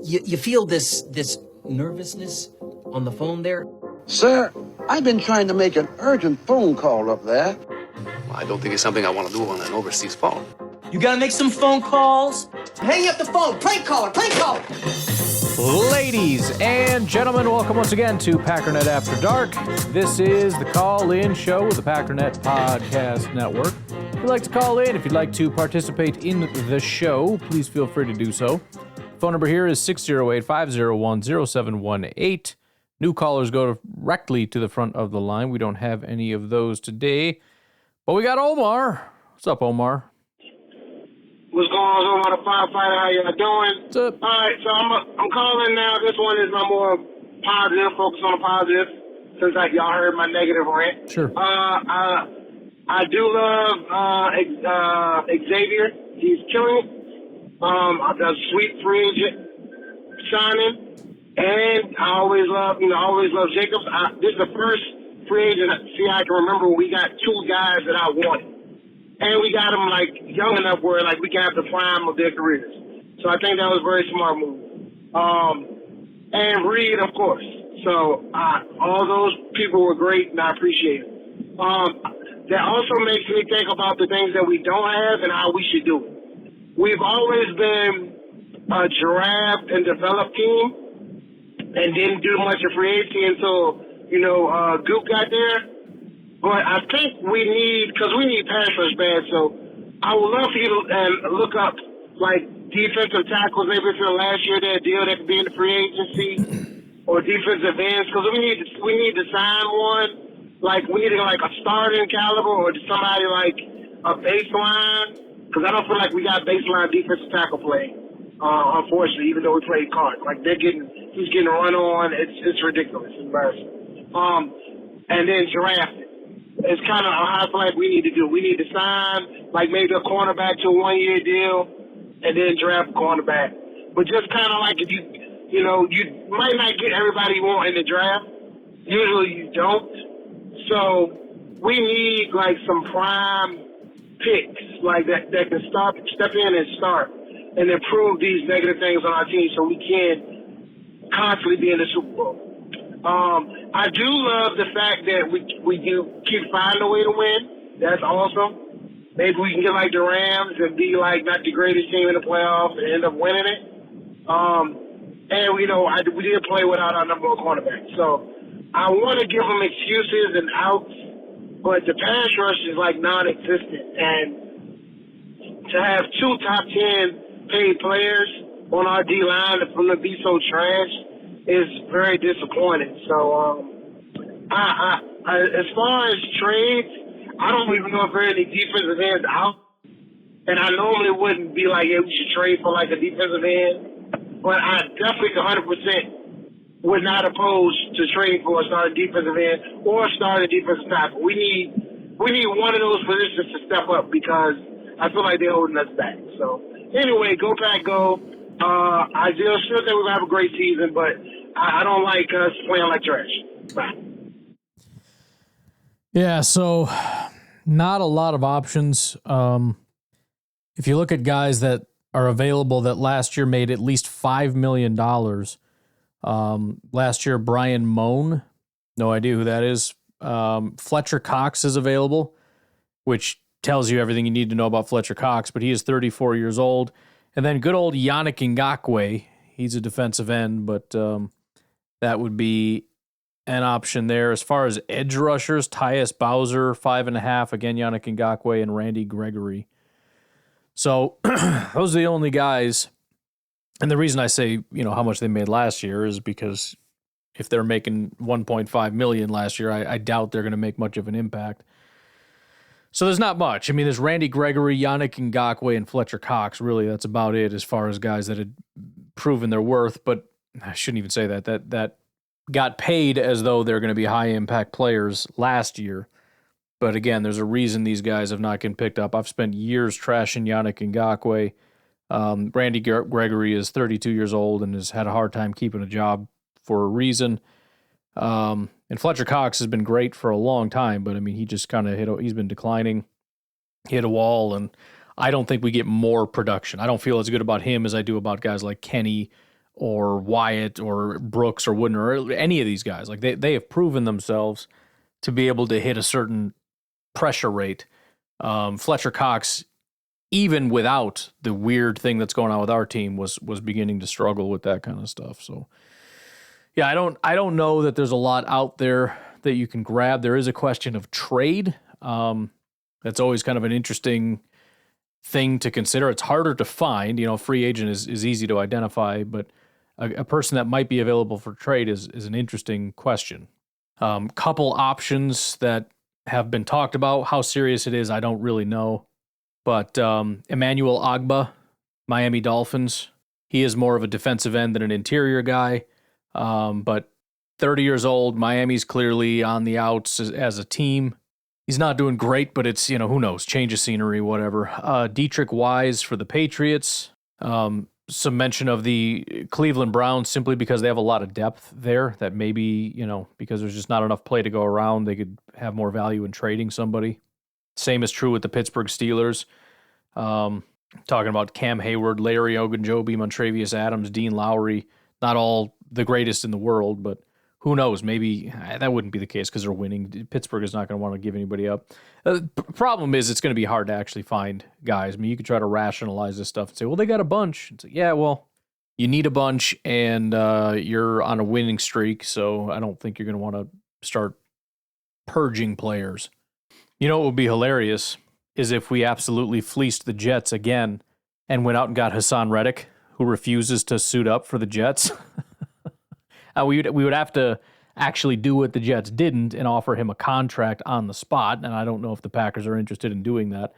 You feel this nervousness on the phone there? Sir, I've been trying to make an urgent phone call up there. Well, I don't think it's something I want to do on an overseas phone. You gotta make some phone calls. Hang up the phone. Prank caller. Prank caller. Ladies and gentlemen, welcome once again to Packernet After Dark. This is the call-in show with the Packernet Podcast Network. If you'd like to call in, if you'd like to participate in the show, please feel free to do so. Phone number here is 608-501-0718. New callers go directly to the front of the line. We don't have any of those today, but we got Omar. What's up, Omar? What's going on, Omar the firefighter? How y'all doing? What's up? All right, so I'm calling now. This one is my more positive, focus on the positive, since y'all heard my negative rant. Sure. I do love Xavier. He's killing it. A sweet free agent signing. And I always love Jacobs. This is the first free agent I can remember when we got two guys that I wanted. And we got them, young enough where, we can have the prime of their careers. So I think that was a very smart move. And Reed, of course. So all those people were great, and I appreciate it. That also makes me think about the things that we don't have and how we should do it. We've always been a draft and develop team and didn't do much of free agency until, Goop got there. But I think we need pass rush bad, so I would love for you to look up, defensive tackles maybe for last year, that deal that could be in the free agency, or defensive ends, because we need to sign one. We need a starting caliber or somebody a baseline, because I don't feel like we got baseline defensive tackle play, unfortunately, even though we played cards. He's getting run on. It's ridiculous. It's embarrassing. And then draft it. It's kind of how I feel like we need to do. We need to sign, maybe a cornerback to a 1-year deal, and then draft a cornerback. But just kind of if you might not get everybody you want in the draft. Usually you don't. So we need, some prime picks, that can step in and start and improve these negative things on our team so we can constantly be in the Super Bowl. I do love the fact that we do keep finding a way to win. That's awesome. Maybe we can get the Rams and be not the greatest team in the playoffs and end up winning it. And we did play without our number one cornerback. So I want to give them excuses and outs, but the pass rush is non-existent. And to have two top 10 paid players on our D-line for them to be so trash is very disappointing. So, as far as trades, I don't even know if there are any defensive ends out. And I normally wouldn't be yeah, we should trade for a defensive end. But I definitely 100% would not oppose to trade for a starting defensive end or a starting defensive tackle. We need one of those positions to step up because I feel like they're holding us back. So, anyway, go Pack, go. I still think we're going to have a great season, but I don't like us playing like trash. Bye. Yeah, so not a lot of options. If you look at guys that are available that last year made at least $5 million, last year Brian Moan, no idea who that is. Fletcher Cox is available, which tells you everything you need to know about Fletcher Cox, but he is 34 years old. And then good old Yannick Ngakoue, he's a defensive end, but that would be an option there. As far as edge rushers, Tyus Bowser, 5.5, again, Yannick Ngakoue, and Randy Gregory. So those are the only guys. And the reason I say, how much they made last year is because if they're making $1.5 million last year, I doubt they're going to make much of an impact. So there's not much. I mean, there's Randy Gregory, Yannick Ngakoue, and Fletcher Cox. Really, that's about it as far as guys that had proven their worth. But I shouldn't even say that. That got paid as though they're going to be high-impact players last year. But again, there's a reason these guys have not been picked up. I've spent years trashing Yannick Ngakoue. Randy Gregory is 32 years old and has had a hard time keeping a job for a reason. And Fletcher Cox has been great for a long time, but I mean, he just kind of he's been declining, hit a wall, and I don't think we get more production. I don't feel as good about him as I do about guys like Kenny or Wyatt or Brooks or Wooden or any of these guys. Like they have proven themselves to be able to hit a certain pressure rate. Fletcher Cox, even without the weird thing that's going on with our team, was beginning to struggle with that kind of stuff. So, yeah, I don't know that there's a lot out there that you can grab. There is a question of trade. That's always kind of an interesting thing to consider. It's harder to find. Free agent is easy to identify, but a person that might be available for trade is an interesting question. Couple options that have been talked about. How serious it is, I don't really know. But Emmanuel Agba, Miami Dolphins, he is more of a defensive end than an interior guy. But 30 years old, Miami's clearly on the outs as a team. He's not doing great, but it's, who knows, change of scenery, whatever. Dietrich Wise for the Patriots. Some mention of the Cleveland Browns simply because they have a lot of depth there that maybe, because there's just not enough play to go around, they could have more value in trading somebody. Same is true with the Pittsburgh Steelers. Talking about Cam Hayward, Larry Ogunjobi, Montravius Adams, Dean Lowry. Not all the greatest in the world, but who knows? Maybe that wouldn't be the case because they're winning. Pittsburgh is not going to want to give anybody up. Problem is it's going to be hard to actually find guys. I mean, you could try to rationalize this stuff and say, well, they got a bunch. It's like, yeah, well, you need a bunch, and you're on a winning streak, so I don't think you're going to want to start purging players. You know what would be hilarious is if we absolutely fleeced the Jets again and went out and got Hassan Reddick, who refuses to suit up for the Jets. We would have to actually do what the Jets didn't and offer him a contract on the spot, and I don't know if the Packers are interested in doing that,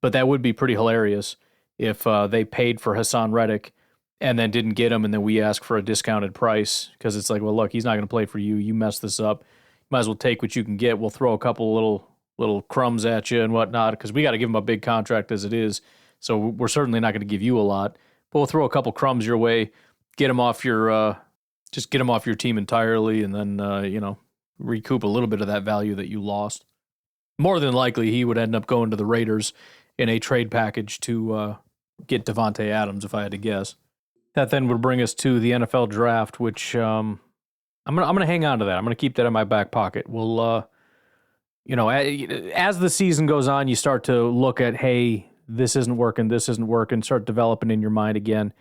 but that would be pretty hilarious if they paid for Hassan Reddick and then didn't get him, and then we ask for a discounted price because it's like, well, look, he's not going to play for you. You messed this up. Might as well take what you can get. We'll throw a couple little crumbs at you and whatnot because we got to give him a big contract as it is, so we're certainly not going to give you a lot, but we'll throw a couple crumbs your way, get him off your just get him off your team entirely, and then, recoup a little bit of that value that you lost. More than likely, he would end up going to the Raiders in a trade package to get Devontae Adams, if I had to guess. That then would bring us to the NFL draft, which I'm gonna hang on to that. I'm gonna keep that in my back pocket. We'll, as the season goes on, you start to look at, hey, this isn't working, start developing in your mind again.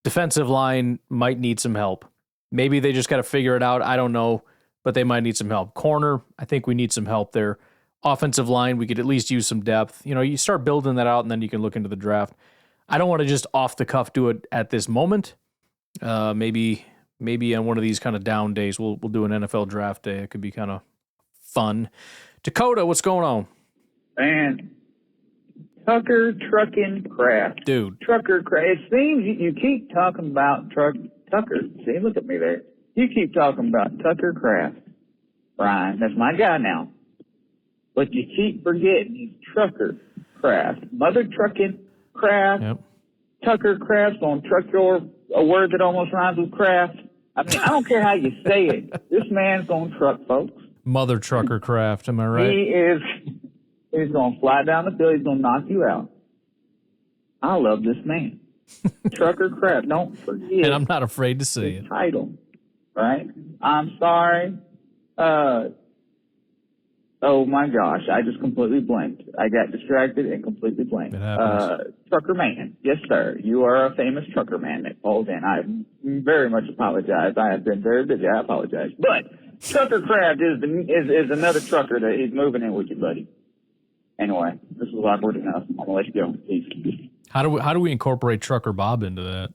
Defensive line might need some help. Maybe they just got to figure it out. I don't know, but they might need some help. Corner, I think we need some help there. Offensive line, we could at least use some depth. You start building that out, and then you can look into the draft. I don't want to just off the cuff do it at this moment. Maybe on one of these kind of down days, we'll do an NFL draft day. It could be kind of fun. Dakota, what's going on? Man, Tucker Trucking Craft. Dude. Trucker Craft. It seems you keep talking about Tucker. See, look at me there. You keep talking about Tucker Craft. Brian, that's my guy now. But you keep forgetting he's Trucker Craft. Mother Trucking Craft. Yep. Tucker Craft's gonna truck a word that almost rhymes with craft. I mean, I don't care how you say it. This man's gonna truck, folks. Mother Trucker Craft, am I right? He's gonna fly down the field. He's gonna knock you out. I love this man. Trucker Craft. Don't forget. And I'm not afraid to say it. Title, right? I'm sorry. Oh my gosh, I just completely blanked. I got distracted and completely blanked. It happens. Trucker Man. Yes, sir. You are a famous trucker man that calls in. I very much apologize. I have been very busy. I apologize. But Trucker Craft is another trucker that is moving in with you, buddy. Anyway, this is awkward enough. I'm gonna let you go. Peace. How do we incorporate Trucker Bob into that?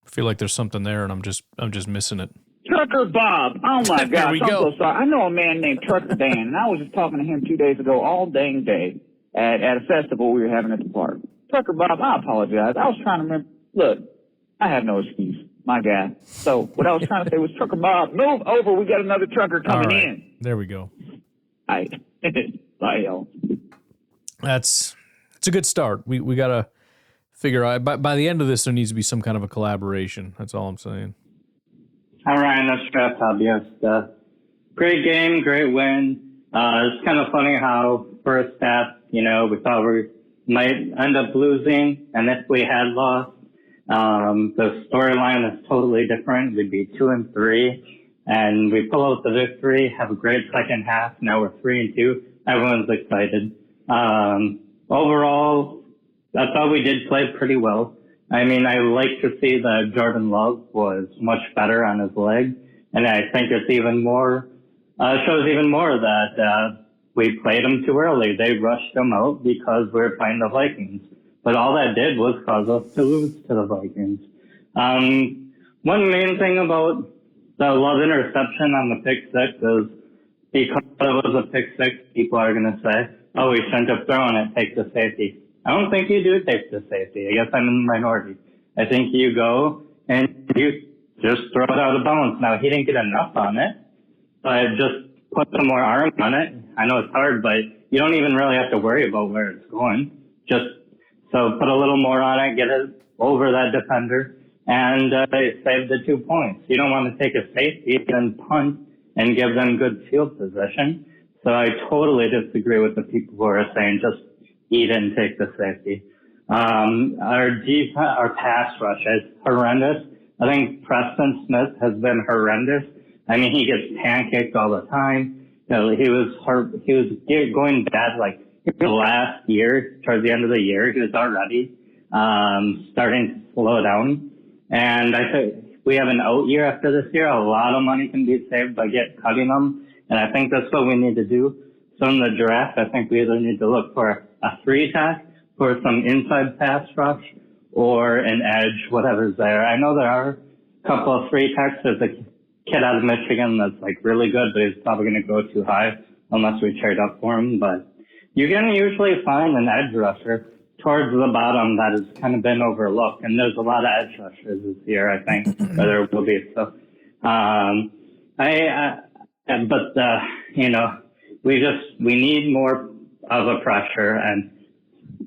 I feel like there's something there, and I'm just missing it. Trucker Bob. Oh my gosh, I'm go. so sorry. I know a man named Trucker Dan, and I was just talking to him 2 days ago, all dang day, at a festival we were having at the park. Trucker Bob, I apologize. I was trying to remember. Look, I have no excuse, my guy. So what I was trying to say was, Trucker Bob, move over. We got another trucker coming in. There we go. All right. Bye, y'all. It's a good start. We gotta figure out by the end of this there needs to be some kind of a collaboration. That's all I'm saying. Hi, Ryan. That's Draft Hobbyist. Great game, great win. It's kind of funny how first half, we thought we might end up losing, and if we had lost, The storyline is totally different. We'd be 2-3, and we pull out the victory, have a great second half. Now we're 3-2. Everyone's excited. Overall, I thought we did play pretty well. I mean, I like to see that Jordan Love was much better on his leg, and I think it's even more, shows even more that, we played him too early. They rushed him out because we were playing the Vikings. But all that did was cause us to lose to the Vikings. One main thing about the Love interception on the pick six is because it was a pick six, people are going to say, oh, we shouldn't have thrown it, take the safety. I don't think you do take the safety. I guess I'm in the minority. I think you go and you just throw it out of bounds. Now, he didn't get enough on it, but just put some more arm on it. I know it's hard, but you don't even really have to worry about where it's going. Just so put a little more on it, get it over that defender, and save the 2 points. You don't want to take a safety and punt and give them good field position. So I totally disagree with the people who are saying just eat it and take the safety. Our pass rush is horrendous. I think Preston Smith has been horrendous. I mean, he gets pancaked all the time. You know, he was going bad like last year, towards the end of the year. He was already starting to slow down. And I think we have an out year after this year. A lot of money can be saved by cutting them. And I think that's what we need to do. So in the draft, I think we either need to look for a 3-tech for some inside pass rush or an edge, whatever's there. I know there are a couple of 3-techs. There's a kid out of Michigan that's like really good, but he's probably going to go too high unless we trade up for him. But you can usually find an edge rusher towards the bottom that has kind of been overlooked. And there's a lot of edge rushers this year, I think, or there will be. So, you know, we need more of a pressure and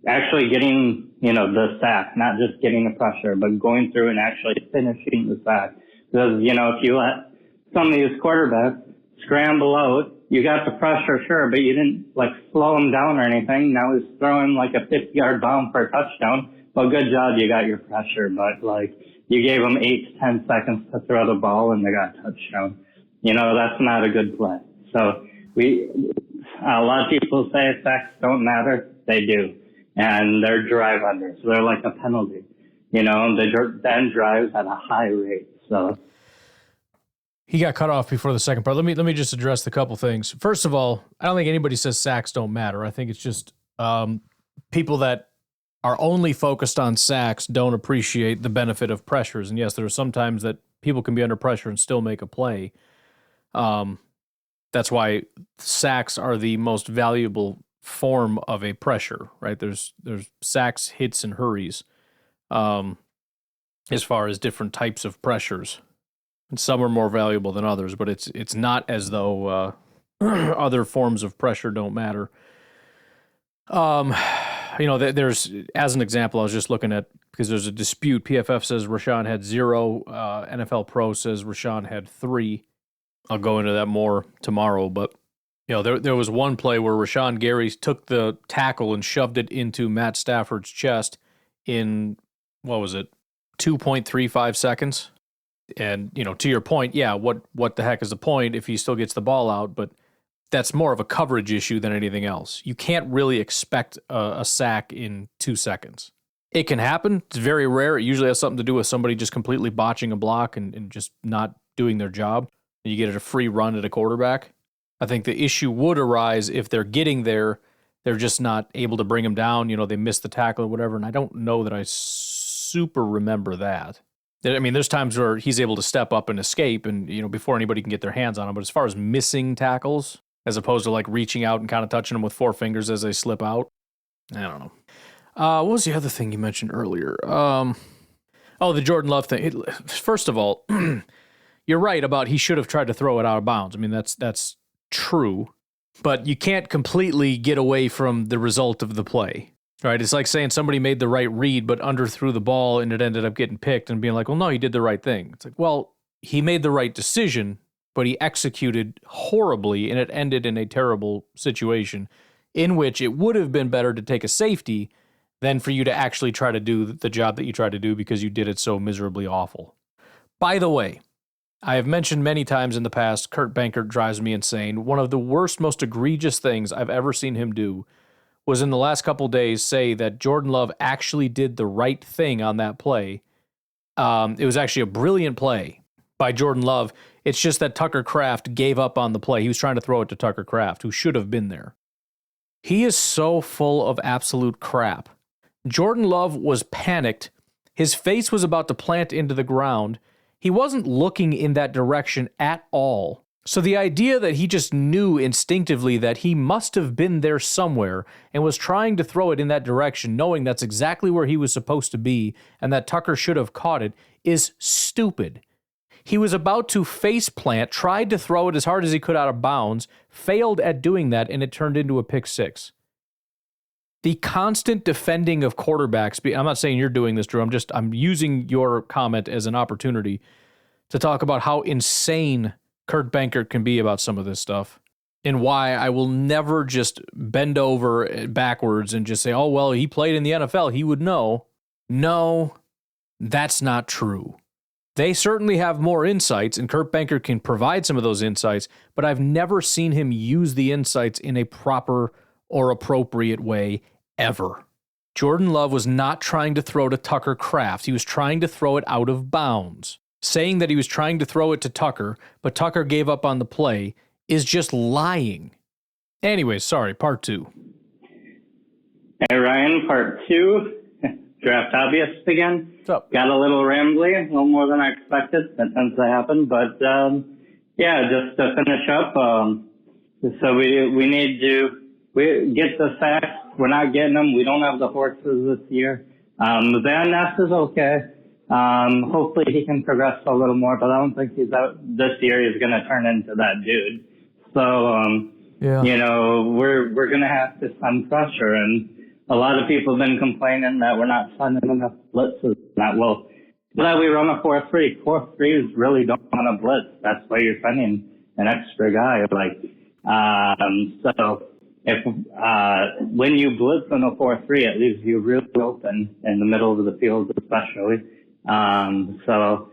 actually getting, you know, the sack, not just getting the pressure, but going through and actually finishing the sack. Because, you know, if you let some of these quarterbacks scramble out, you got the pressure, sure, but you didn't, like, slow him down or anything. Now he's throwing, like, a 50-yard bomb for a touchdown. Well, good job, you got your pressure, but, like, you gave them 8 to 10 seconds to throw the ball and they got a touchdown. You know, that's not a good play. So a lot of people say sacks don't matter. They do. And they're drive unders. So they're like a penalty. You know, they then drives at a high rate. So he got cut off before the second part. Let me just address the couple things. First of all, I don't think anybody says sacks don't matter. I think it's just people that are only focused on sacks don't appreciate the benefit of pressures. And yes, there are some times that people can be under pressure and still make a play. That's why sacks are the most valuable form of a pressure, right? There's sacks, hits, and hurries as far as different types of pressures. And some are more valuable than others, but it's not as though other forms of pressure don't matter. You know, there's, as an example, I was just looking at, because there's a dispute. PFF says Rashawn had 0. NFL Pro says Rashawn had 3. I'll go into that more tomorrow, but you know, there was one play where Rashawn Gary took the tackle and shoved it into Matt Stafford's chest in, what was it, 2.35 seconds. And, you know, to your point, yeah, what the heck is the point if he still gets the ball out? But that's more of a coverage issue than anything else. You can't really expect a sack in 2 seconds. It can happen. It's very rare. It usually has something to do with somebody just completely botching a block and just not doing their job. And you get a free run at a quarterback. I think the issue would arise if they're getting there, they're just not able to bring him down. You know, they missed the tackle or whatever. And I don't know that I super remember that. I mean, there's times where he's able to step up and escape and, you know, before anybody can get their hands on him. But as far as missing tackles, as opposed to like reaching out and kind of touching them with 4 fingers as they slip out, I don't know. What was the other thing you mentioned earlier? The Jordan Love thing. First of all, you're right about he should have tried to throw it out of bounds. I mean, that's true, but you can't completely get away from the result of the play, right? It's like saying somebody made the right read, but underthrew the ball and it ended up getting picked and being like, well, no, he did the right thing. It's like, well, he made the right decision, but he executed horribly and it ended in a terrible situation in which it would have been better to take a safety than for you to actually try to do the job that you tried to do because you did it so miserably awful. By the way, I have mentioned many times in the past, Kurt Benkert drives me insane. One of the worst, most egregious things I've ever seen him do was in the last couple days say that Jordan Love actually did the right thing on that play. It was actually a brilliant play by Jordan Love. It's just that Tucker Kraft gave up on the play. He was trying to throw it to Tucker Kraft, who should have been there. He is so full of absolute crap. Jordan Love was panicked. His face was about to plant into the ground. He wasn't looking in that direction at all. So the idea that he just knew instinctively that he must have been there somewhere and was trying to throw it in that direction, knowing that's exactly where he was supposed to be and that Tucker should have caught it, is stupid. He was about to face plant, tried to throw it as hard as he could out of bounds, failed at doing that, and it turned into a pick six. The constant defending of quarterbacks, I'm not saying you're doing this, Drew, I'm using your comment as an opportunity to talk about how insane Kurt Benkert can be about some of this stuff and why I will never just bend over backwards and just say, oh, well, he played in the NFL, he would know. No, that's not true. They certainly have more insights, and Kurt Benkert can provide some of those insights, but I've never seen him use the insights in a proper or appropriate way ever. Jordan Love was not trying to throw to Tucker Kraft. He was trying to throw it out of bounds. Saying that he was trying to throw it to Tucker, but Tucker gave up on the play, is just lying. Anyways, sorry, part two. Hey, Ryan, part two. Draft hobbyist again. What's up? Got a little rambly, a little more than I expected. That tends to happen. But, just to finish up, so we need to get the sacks. We're not getting them. We don't have the horses this year. Van Ness is okay. Hopefully he can progress a little more, but I don't think he's out this year. He's going to turn into that dude. So, we're going to have to send pressure, and a lot of people have been complaining that we're not sending enough blitzes. That we run a 4-3. 4-3s really don't want to blitz. That's why you're sending an extra guy. So if when you blitz on a 4-3, it leaves you really open in the middle of the field, especially. So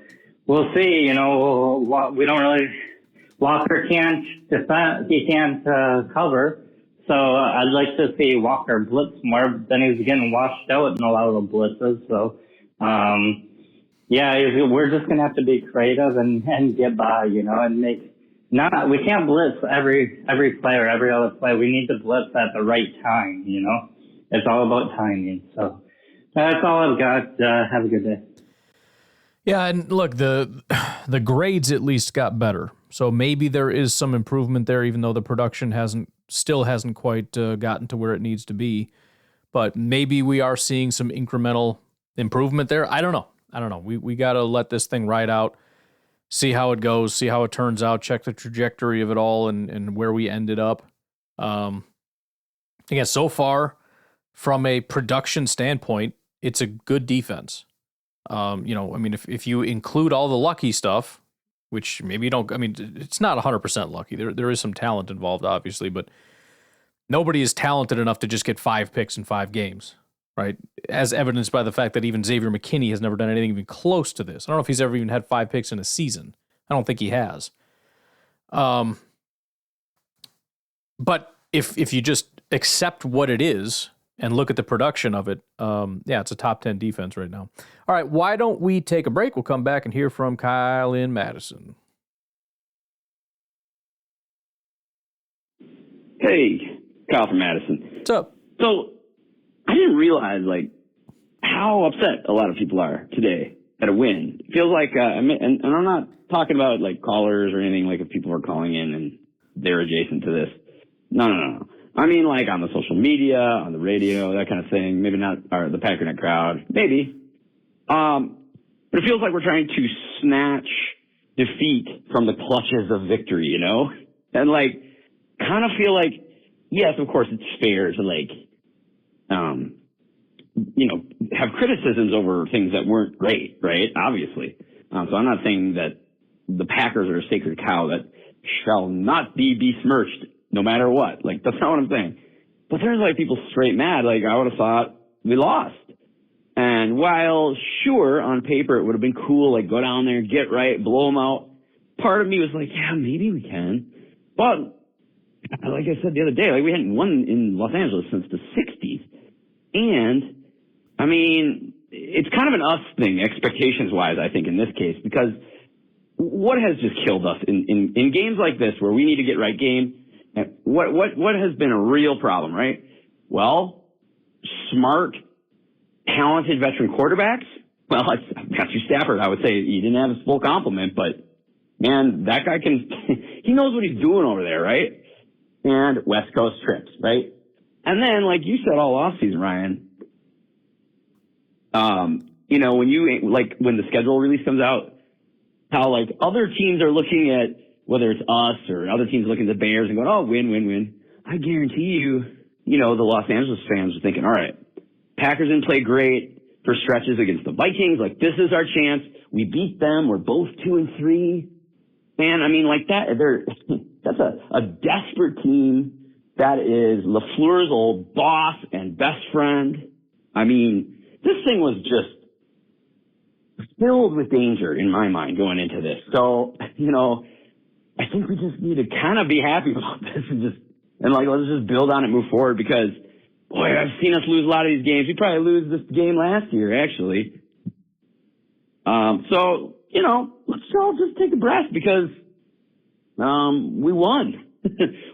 we'll see. We don't really. Walker can't defend. He can't cover. So I'd like to see Walker blitz more. Then he's getting washed out in a lot of the blitzes. So, we're just going to have to be creative and get by, and we can't blitz every play or every other play. We need to blitz at the right time, It's all about timing. So that's all I've got. Have a good day. Yeah, and look, the grades at least got better. So maybe there is some improvement there, even though the production still hasn't quite gotten to where it needs to be. But maybe we are seeing some incremental improvement there. I don't know. We got to let this thing ride out, see how it goes, see how it turns out, check the trajectory of it all and where we ended up. Again, so far, from a production standpoint, it's a good defense. If you include all the lucky stuff, which maybe you don't, it's not 100% lucky. There is some talent involved, obviously, but nobody is talented enough to just get 5 picks in 5 games, right? As evidenced by the fact that even Xavier McKinney has never done anything even close to this. I don't know if he's ever even had 5 picks in a season. I don't think he has. But if you just accept what it is and look at the production of it, it's a top 10 defense right now. All right, why don't we take a break? We'll come back and hear from Kyle in Madison. Hey, Kyle from Madison. What's up? So I didn't realize how upset a lot of people are today at a win. It feels like, and I'm not talking about callers or anything, if people are calling in and they're adjacent to this. No. I mean, on the social media, on the radio, that kind of thing. Maybe not the Packernet crowd. Maybe. But it feels like we're trying to snatch defeat from the clutches of victory, And kind of feel yes, of course it's fair to have criticisms over things that weren't great, right? Obviously. So I'm not saying that the Packers are a sacred cow that shall not be besmirched no matter what. That's not what I'm saying. But there's people straight mad. I would have thought we lost. And while, sure, on paper it would have been cool, like go down there, get right, blow them out, part of me was like, yeah, maybe we can. But like I said the other day, like we hadn't won in Los Angeles since the 60s. And, I mean, it's kind of an us thing, expectations-wise, I think, in this case, because what has just killed us in games like this where we need to get right game, what has been a real problem, right? Well, smart, talented veteran quarterbacks. Well, Matthew Stafford, I would say he didn't have his full complement, but man, that guy he knows what he's doing over there, right? And West Coast trips, right? And then, like you said all offseason, Ryan, you know, when the schedule release comes out, how like other teams are looking at whether it's us or other teams looking at the Bears and going, oh, win, win, win. I guarantee you know, the Los Angeles fans are thinking, all right, Packers didn't play great for stretches against the Vikings. Like, this is our chance. We beat them. We're both 2-3. Man, I mean, like that's a desperate team. That is LaFleur's old boss and best friend. I mean, this thing was just filled with danger in my mind going into this. So, you know, I think we just need to kind of be happy about this and let's just build on it, move forward, because boy, I've seen us lose a lot of these games. We probably lose this game last year, actually. So, you know, let's all just take a breath because we won.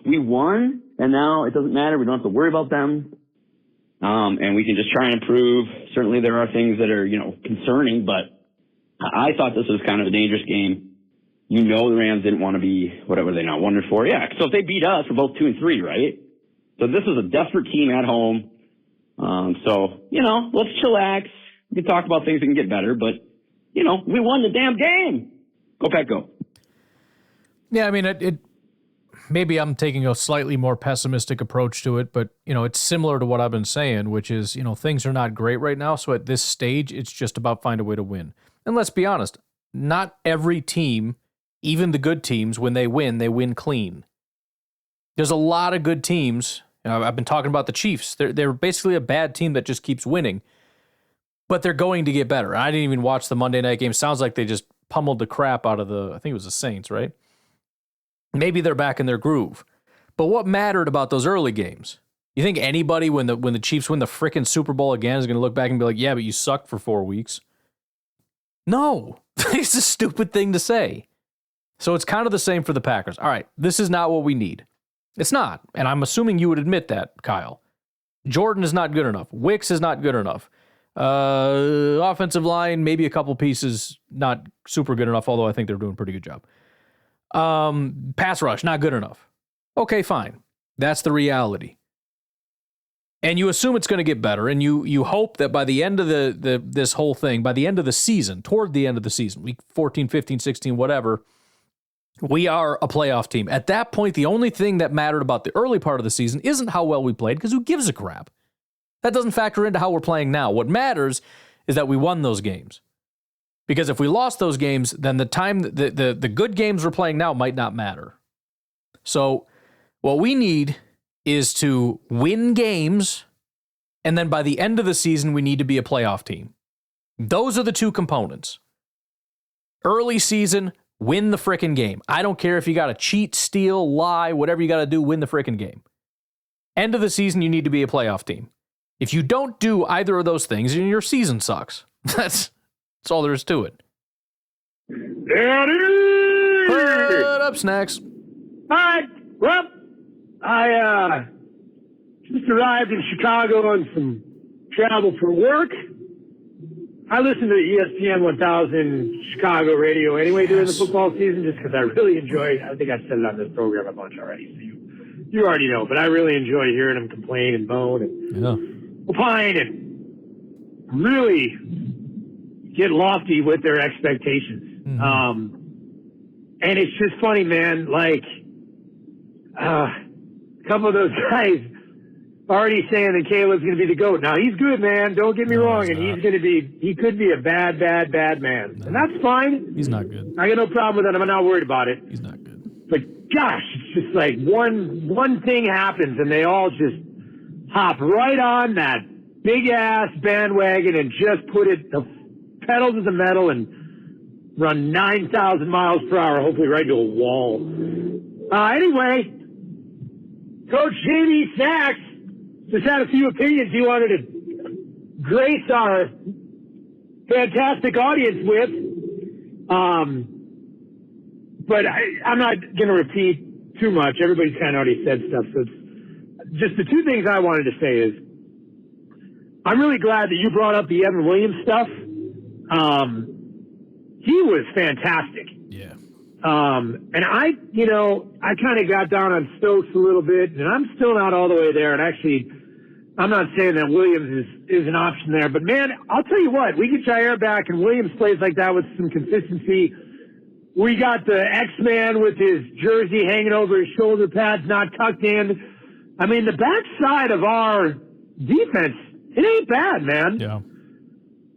We won, and now it doesn't matter. We don't have to worry about them. And we can just try and improve. Certainly there are things that are, you know, concerning, but I thought this was kind of a dangerous game. You know, the Rams didn't want to be, what were they now, 1-4? Yeah, so if they beat us, we're both 2-3, right? So this is a desperate team at home. So, you know, let's chillax. We can talk about things that can get better, but, you know, we won the damn game. Go Pack, go. Yeah, I mean, maybe I'm taking a slightly more pessimistic approach to it, but, you know, it's similar to what I've been saying, which is, you know, things are not great right now. So at this stage, it's just about find a way to win. And let's be honest, not every team, even the good teams, when they win clean. There's a lot of good teams. You know, I've been talking about the Chiefs. They're basically a bad team that just keeps winning, but they're going to get better. I didn't even watch the Monday night game. Sounds like they just pummeled the crap out of I think it was the Saints, right? Maybe they're back in their groove. But what mattered about those early games? You think anybody, when the Chiefs win the frickin' Super Bowl again, is going to look back and be like, yeah, but you sucked for 4 weeks? No. It's a stupid thing to say. So it's kind of the same for the Packers. All right, this is not what we need. It's not. And I'm assuming you would admit that, Kyle. Jordan is not good enough. Wicks is not good enough. Offensive line, maybe a couple pieces, not super good enough, although I think they're doing a pretty good job. Pass rush, not good enough. Okay, fine. That's the reality. And you assume it's going to get better, and you hope that by the end of this whole thing, by the end of the season, toward the end of the season, week 14, 15, 16, whatever, we are a playoff team. At that point, the only thing that mattered about the early part of the season isn't how well we played, because who gives a crap? That doesn't factor into how we're playing now. What matters is that we won those games. Because if we lost those games, then the good games we're playing now might not matter. So what we need is to win games, and then by the end of the season, we need to be a playoff team. Those are the two components. Early season, win the frickin' game. I don't care if you got to cheat, steal, lie, whatever you got to do, win the frickin' game. End of the season, you need to be a playoff team. If you don't do either of those things, then your season sucks. That's all there is to it. There it is! Put up, Snacks. All right. Well, I just arrived in Chicago on some travel for work. I listen to ESPN 1000 Chicago radio anyway during the football season just because I really enjoy it. I think I've said it on this program a bunch already, so you already know. But I really enjoy hearing them complain and moan and opine and really get lofty with their expectations. Mm-hmm. And it's just funny, man, like a couple of those guys already saying that Caleb's going to be the GOAT. Now, he's good, man. Don't get me wrong. And he could be a bad man. No. And that's fine. He's not good. I got no problem with that. I'm not worried about it. He's not good. But gosh, it's just like one thing happens and they all just hop right on that big-ass bandwagon and just put the pedal to the metal and run 9,000 miles per hour, hopefully right into a wall. Anyway, Coach Jamie Sachs just had a few opinions he wanted to grace our fantastic audience with. But I'm not going to repeat too much. Everybody's kind of already said stuff. So it's just the two things I wanted to say is I'm really glad that you brought up the Evan Williams stuff. He was fantastic. Yeah. And I kind of got down on Stokes a little bit, and I'm still not all the way there. And actually, I'm not saying that Williams is an option there, but man, I'll tell you what, we get Jair back and Williams plays like that with some consistency. We got the X-Man with his jersey hanging over his shoulder pads, not tucked in. I mean, the backside of our defense, it ain't bad, man. Yeah.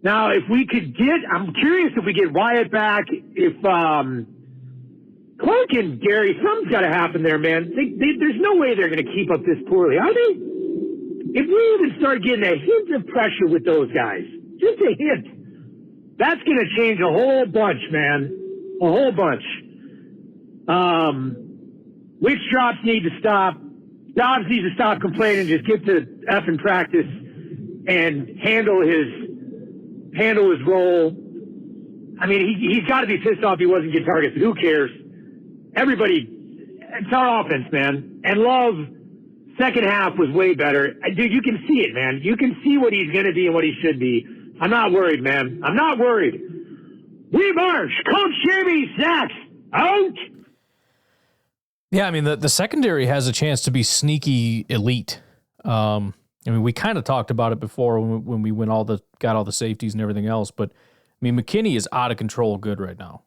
Now, if we could I'm curious if we get Wyatt back, if Clark and Gary, something's got to happen there, man. There's no way they're going to keep up this poorly, are they? If we even start getting a hint of pressure with those guys, just a hint, that's going to change a whole bunch, man. A whole bunch. Wicks drops need to stop. Dobbs needs to stop complaining and just get to effing practice and handle his role. I mean, he's got to be pissed off he wasn't getting targets, but who cares? Everybody, it's our offense, man. And Love, second half was way better. Dude, you can see it, man. You can see what he's going to be and what he should be. I'm not worried, man. I'm not worried. We march! Coach Jamie Sachs out! Yeah, I mean, the secondary has a chance to be sneaky elite. I mean, we kind of talked about it before when we got all the safeties and everything else, but I mean, McKinney is out of control good right now.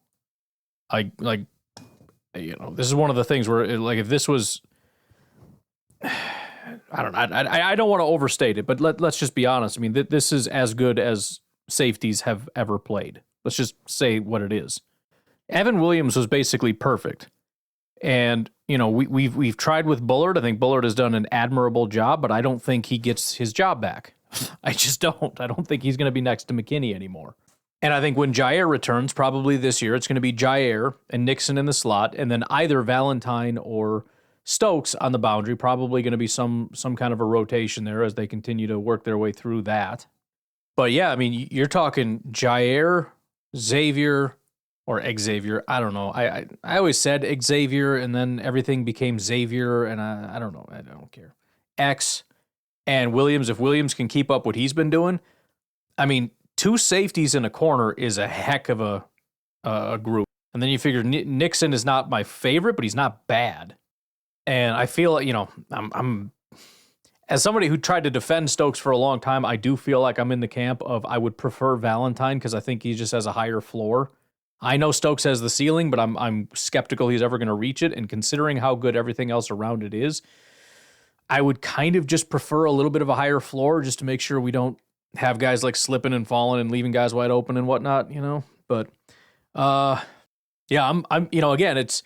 This is one of the things where, if this was, I don't know, I don't want to overstate it, but let's just be honest. I mean, this is as good as safeties have ever played. Let's just say what it is. Evan Williams was basically perfect. And, we've tried with Bullard. I think Bullard has done an admirable job, but I don't think he gets his job back. I just don't. I don't think he's going to be next to McKinney anymore. And I think when Jair returns, probably this year, it's going to be Jair and Nixon in the slot, and then either Valentine or Stokes on the boundary. Probably going to be some kind of a rotation there as they continue to work their way through that. But yeah, I mean, you're talking Jair, Xavier, or Xavier. I don't know. I always said Xavier, and then everything became Xavier, and I don't know. I don't care. X and Williams. If Williams can keep up what he's been doing, I mean, two safeties in a corner is a heck of a group. And then you figure Nixon is not my favorite, but he's not bad. And I feel like, I'm as somebody who tried to defend Stokes for a long time, I do feel like I'm in the camp of I would prefer Valentine because I think he just has a higher floor. I know Stokes has the ceiling, but I'm skeptical he's ever going to reach it. And considering how good everything else around it is, I would kind of just prefer a little bit of a higher floor just to make sure we don't have guys like slipping and falling and leaving guys wide open and whatnot, But yeah, I'm again, it's,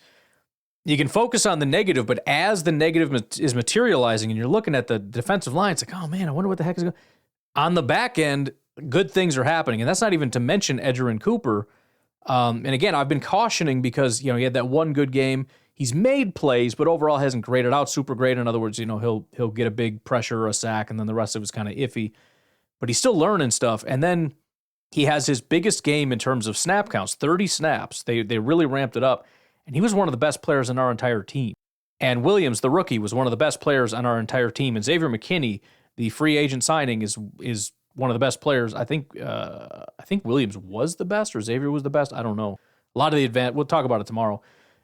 you can focus on the negative, but as the negative is materializing and you're looking at the defensive line, it's like, oh man, I wonder what the heck is going on. On the back end, good things are happening. And that's not even to mention Edgerrin Cooper. And again, I've been cautioning because, he had that one good game. He's made plays, but overall hasn't graded out super great. In other words, he'll get a big pressure or a sack, and then the rest of it's kind of iffy. But he's still learning stuff. And then he has his biggest game in terms of snap counts, 30 snaps. They really ramped it up. And he was one of the best players on our entire team. And Williams, the rookie, was one of the best players on our entire team. And Xavier McKinney, the free agent signing, is one of the best players. I think Williams was the best or Xavier was the best. I don't know. A lot of the we'll talk about it tomorrow.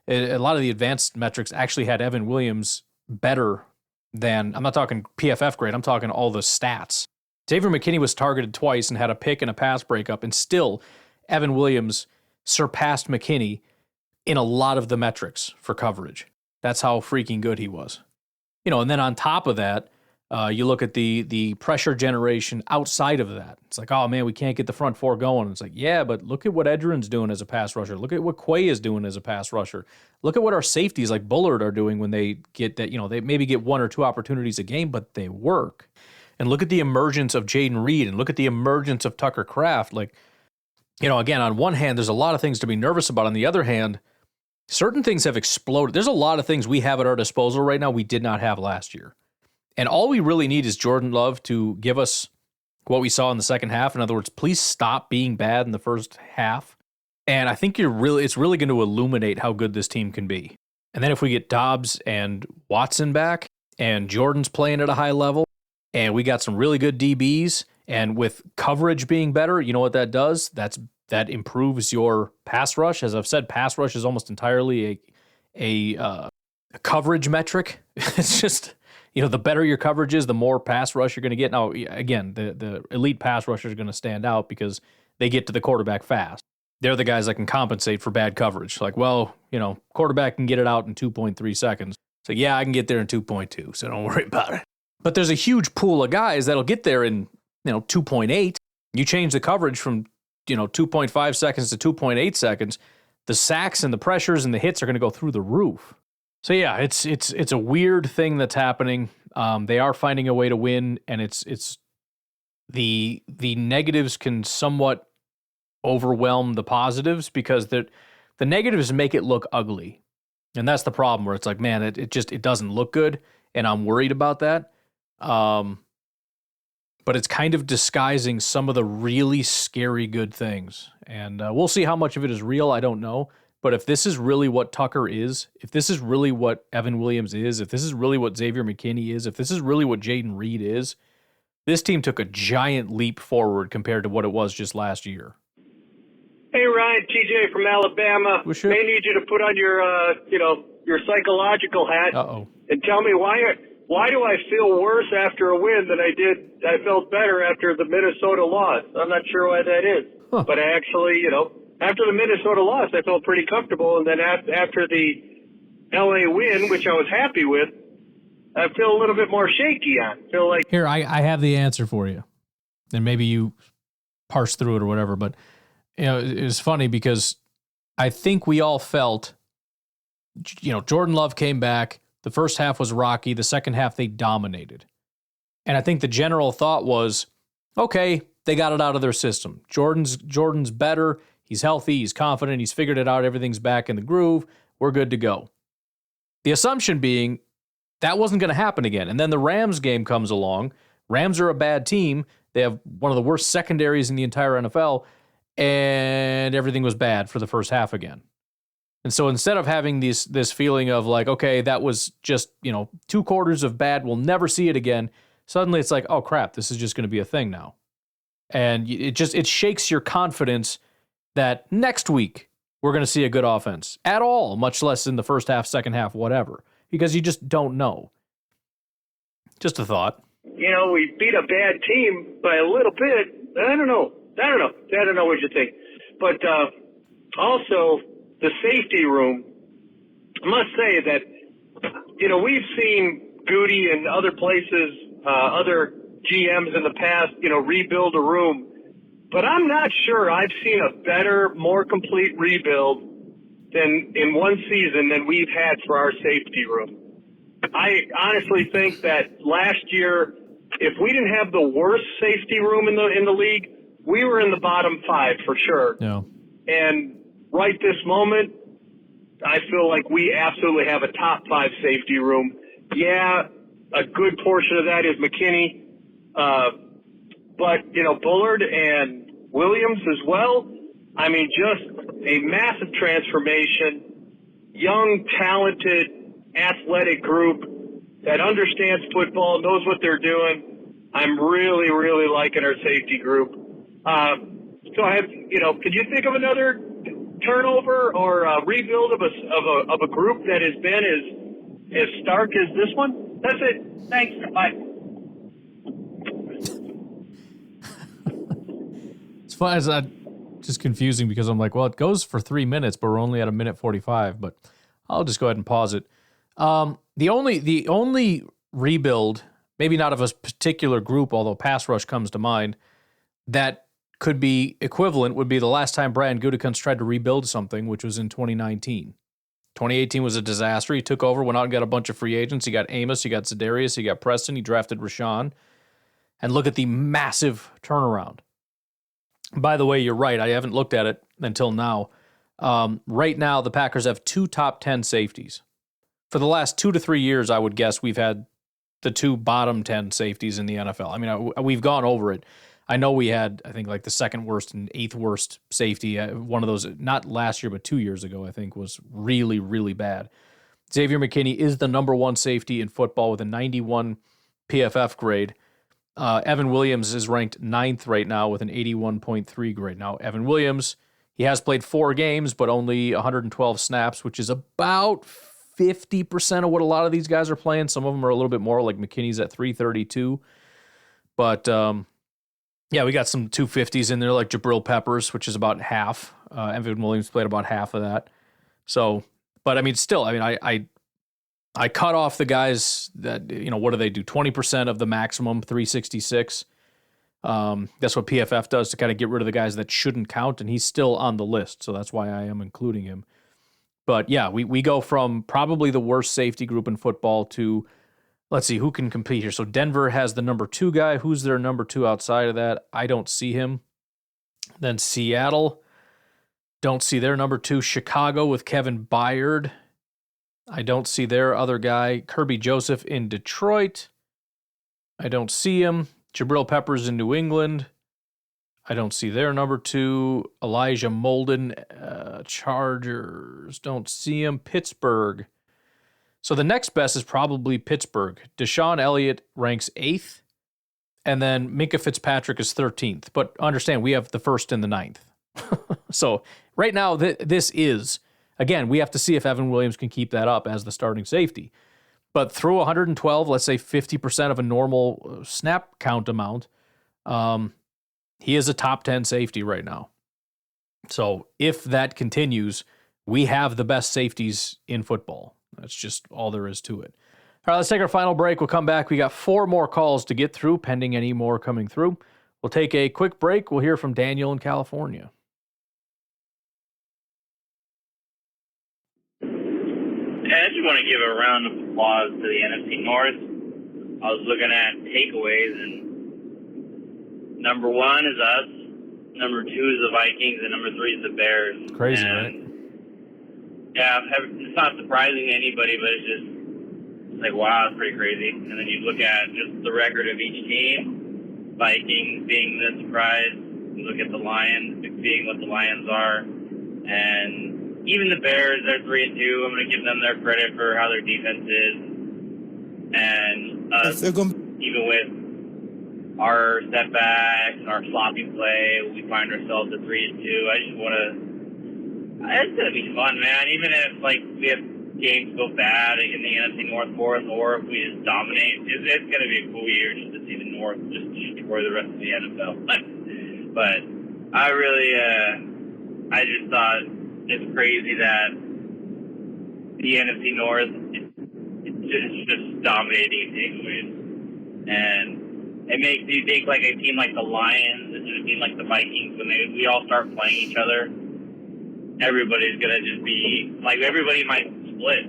A lot of the advanced metrics actually had Evan Williams better than, I'm not talking PFF grade, I'm talking all the stats. Xavier McKinney was targeted twice and had a pick and a pass breakup, and still Evan Williams surpassed McKinney in a lot of the metrics for coverage. That's how freaking good he was. And then on top of that, you look at the pressure generation outside of that. It's like, oh man, we can't get the front four going. It's like, yeah, but look at what Edgerrin's doing as a pass rusher. Look at what Quay is doing as a pass rusher. Look at what our safeties like Bullard are doing when they get that, they maybe get one or two opportunities a game, but they work. And look at the emergence of Jaden Reed and look at the emergence of Tucker Kraft. Like, again, on one hand, there's a lot of things to be nervous about. On the other hand, certain things have exploded. There's a lot of things we have at our disposal right now we did not have last year. And all we really need is Jordan Love to give us what we saw in the second half. In other words, please stop being bad in the first half. And I think it's really going to illuminate how good this team can be. And then if we get Dobbs and Watson back and Jordan's playing at a high level and we got some really good DBs and with coverage being better, you know what that does? That improves your pass rush. As I've said, pass rush is almost entirely a coverage metric. It's just, the better your coverage is, the more pass rush you're going to get. Now, again, the elite pass rushers are going to stand out because they get to the quarterback fast. They're the guys that can compensate for bad coverage. Like, well, quarterback can get it out in 2.3 seconds. So, yeah, I can get there in 2.2, so don't worry about it. But there's a huge pool of guys that'll get there in, 2.8. You change the coverage from, 2.5 seconds to 2.8 seconds, the sacks and the pressures and the hits are going to go through the roof. So, yeah, it's a weird thing that's happening. They are finding a way to win, and it's the negatives can somewhat overwhelm the positives because the negatives make it look ugly. And that's the problem where it's like, man, it doesn't look good. And I'm worried about that. But it's kind of disguising some of the really scary good things. And we'll see how much of it is real. I don't know. But if this is really what Tucker is, if this is really what Evan Williams is, if this is really what Xavier McKinney is, if this is really what Jaden Reed is, this team took a giant leap forward compared to what it was just last year. Hey, Ryan, TJ from Alabama. May need you to put on your psychological hat and tell me why do I feel worse after a win than I felt better after the Minnesota loss. I'm not sure why that is. Huh. But I actually, after the Minnesota loss, I felt pretty comfortable. And then after the LA win, which I was happy with, I feel a little bit more shaky on. Feel like here, I have the answer for you. And maybe you parse through it or whatever, but it's funny because I think we all felt, Jordan Love came back. The first half was rocky. The second half, they dominated. And I think the general thought was, okay, they got it out of their system. Jordan's better. He's healthy. He's confident. He's figured it out. Everything's back in the groove. We're good to go. The assumption being that wasn't going to happen again. And then the Rams game comes along. Rams are a bad team. They have one of the worst secondaries in the entire NFL. And everything was bad for the first half again. And so instead of having this feeling of like, okay, that was just, 2 quarters of bad, we'll never see it again, suddenly it's like, oh crap, this is just going to be a thing now. And it shakes your confidence that next week we're going to see a good offense at all, much less in the first half, second half, whatever, because you just don't know. Just a thought. We beat a bad team by a little bit. I don't know what you think. But also, the safety room, I must say that, we've seen Goody and other places, other GMs in the past, rebuild a room. But I'm not sure I've seen a better, more complete rebuild than in one season than we've had for our safety room. I honestly think that last year, if we didn't have the worst safety room in the league, we were in the bottom 5 for sure. Yeah. And right this moment, I feel like we absolutely have a top 5 safety room. Yeah, a good portion of that is McKinney. But, Bullard and Williams as well. I mean, just a massive transformation. Young, talented, athletic group that understands football, knows what they're doing. I'm really, really liking our safety group. So I have, could you think of another turnover or a rebuild of a group that has been as stark as this one? That's it. Thanks. Bye. It's fun. It's just confusing because I'm like, well, it goes for 3 minutes, but we're only at 1:45. But I'll just go ahead and pause it. The only rebuild, maybe not of a particular group, although pass rush comes to mind, that could be equivalent would be the last time Brian Gutekunst tried to rebuild something, which was in 2019. 2018 was a disaster. He took over, went out and got a bunch of free agents. He got Amos, he got Za'Darius, he got Preston, he drafted Rashawn. and look at the massive turnaround. By the way, you're right. I haven't looked at it until now. Right now, the Packers have 2 top 10 safeties. For the last 2 to 3 years, I would guess we've had the 2 bottom 10 safeties in the NFL. I mean, we've gone over it. I know we had, I think, like the 2nd worst and 8th worst safety. One of those, not last year, but 2 years ago, I think, was really, really bad. Xavier McKinney is the number 1 safety in football with a 91 PFF grade. Evan Williams is ranked 9th right now with an 81.3 grade. Now, Evan Williams, he has played 4 games, but only 112 snaps, which is about 50% of what a lot of these guys are playing. Some of them are a little bit more, like McKinney's at 332. But, yeah, we got some 250s in there, like Jabril Peppers, which is about half. Evan Williams played about half of that. So, but I mean, still, I mean, I cut off the guys that, you know, what do they do? 20% of the maximum, 366. That's what PFF does to kind of get rid of the guys that shouldn't count, and he's still on the list, so that's why I am including him. But yeah, we go from probably the worst safety group in football to, let's see, who can compete here. So Denver has the number 2 guy. Who's their number 2 outside of that? I don't see him. Then Seattle, don't see their number 2. Chicago with Kevin Byard. I don't see their other guy. Kirby Joseph in Detroit. I don't see him. Jabril Peppers in New England. I don't see their number 2. Elijah Molden, Chargers. Don't see him. Pittsburgh. So the next best is probably Pittsburgh. Deshaun Elliott ranks 8th. And then Minka Fitzpatrick is 13th. But understand, we have the 1st and the 9th. So right now, this is, again, we have to see if Evan Williams can keep that up as the starting safety. But through 112, let's say 50% of a normal snap count amount, he is a top 10 safety right now. So if that continues, we have the best safeties in football. That's just all there is to it. All right, let's take our final break. We'll come back. We got 4 more calls to get through, pending any more coming through. We'll take a quick break. We'll hear from Daniel in California. I just want to give a round of applause to the NFC North. I was looking at takeaways, and number 1 is us, number 2 is the Vikings, and number 3 is the Bears. Crazy, and, right? Yeah, it's not surprising to anybody, but it's like, wow, it's pretty crazy. And then you look at just the record of each team, Vikings being the surprise, you look at the Lions being what the Lions are, and even the Bears, they're 3-2. I'm going to give them their credit for how their defense is. And us, even with our setbacks and our sloppy play, we find ourselves at 3-2. It's going to be fun, man. Even if like we have games go bad in the NFC North for us, or if we just dominate, it's going to be a cool year just to see the North just destroy the rest of the NFL. But I really, I just thought, it's crazy that the NFC North is just dominating takeaways. And it makes you think like a team like the Lions and a team like the Vikings, when we all start playing each other, everybody's going to just be, like everybody might split.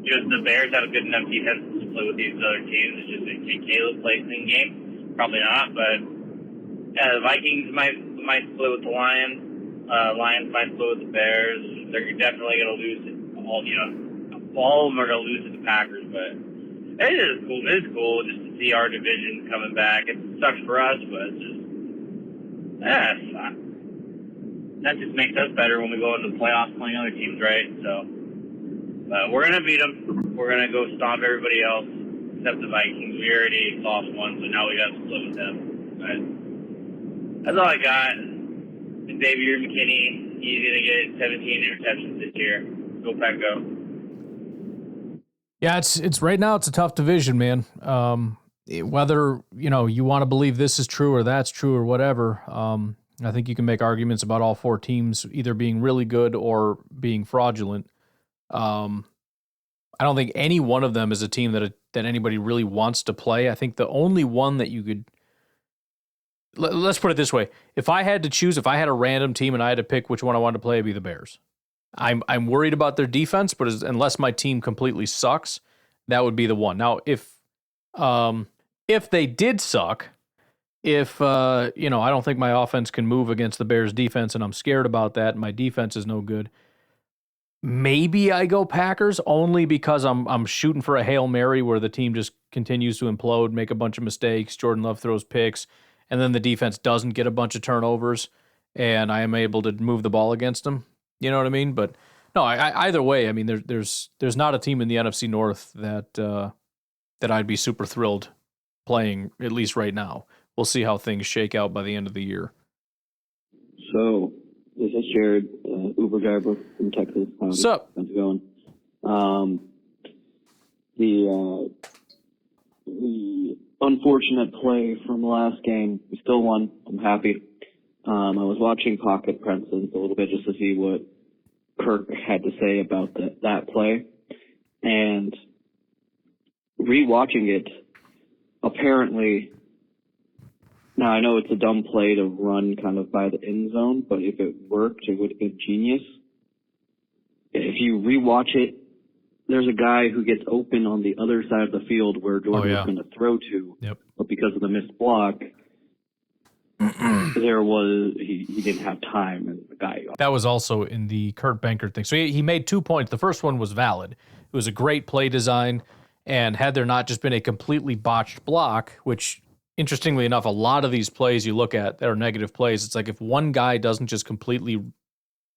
Just the Bears have a good enough defense to split with these other teams. It's just, can Caleb play in game? Probably not, but the Vikings might split with the Lions. Lions might split with the Bears. They're definitely going to lose it. All of them are going to lose to the Packers, but it is cool. It is cool just to see our division coming back. It sucks for us, but it's just, that just makes us better when we go into the playoffs playing other teams, right? So, but we're going to beat them. We're going to go stomp everybody else except the Vikings. We already lost one, so now we got to split with them. But that's all I got. Xavier McKinney, he's going to get 17 interceptions this year. Go Pack, go. Yeah, it's right now it's a tough division, man. Whether, you want to believe this is true or that's true or whatever, I think you can make arguments about all 4 teams either being really good or being fraudulent. I don't think any one of them is a team that anybody really wants to play. I think the only one that you could, let's put it this way. If I had to choose, if I had a random team and I had to pick which one I wanted to play, it'd be the Bears. I'm worried about their defense, but unless my team completely sucks, that would be the one. Now, if if they did suck, if, I don't think my offense can move against the Bears defense and I'm scared about that and my defense is no good, maybe I go Packers only because I'm shooting for a Hail Mary where the team just continues to implode, make a bunch of mistakes, Jordan Love throws picks, and then the defense doesn't get a bunch of turnovers and I am able to move the ball against them. You know what I mean? But no, either way, I mean, there's not a team in the NFC North that I'd be super thrilled playing, at least right now. We'll see how things shake out by the end of the year. So, this is Jared, Uber driver from Texas. What's up? How's it going? The unfortunate play from last game, we still won. I'm happy. I was watching Pocket Princes a little bit just to see what Kirk had to say about that play. And rewatching it, apparently, now I know it's a dumb play to run kind of by the end zone, but if it worked, it would have been genius. If you rewatch it, there's a guy who gets open on the other side of the field where Jordan was going to throw to, but because of the missed block, he didn't have time, and the guy. That was also in the Kurt Benkert thing. So he made 2 points. The first one was valid. It was a great play design, and had there not just been a completely botched block, which, interestingly enough, a lot of these plays you look at that are negative plays, it's like if one guy doesn't just completely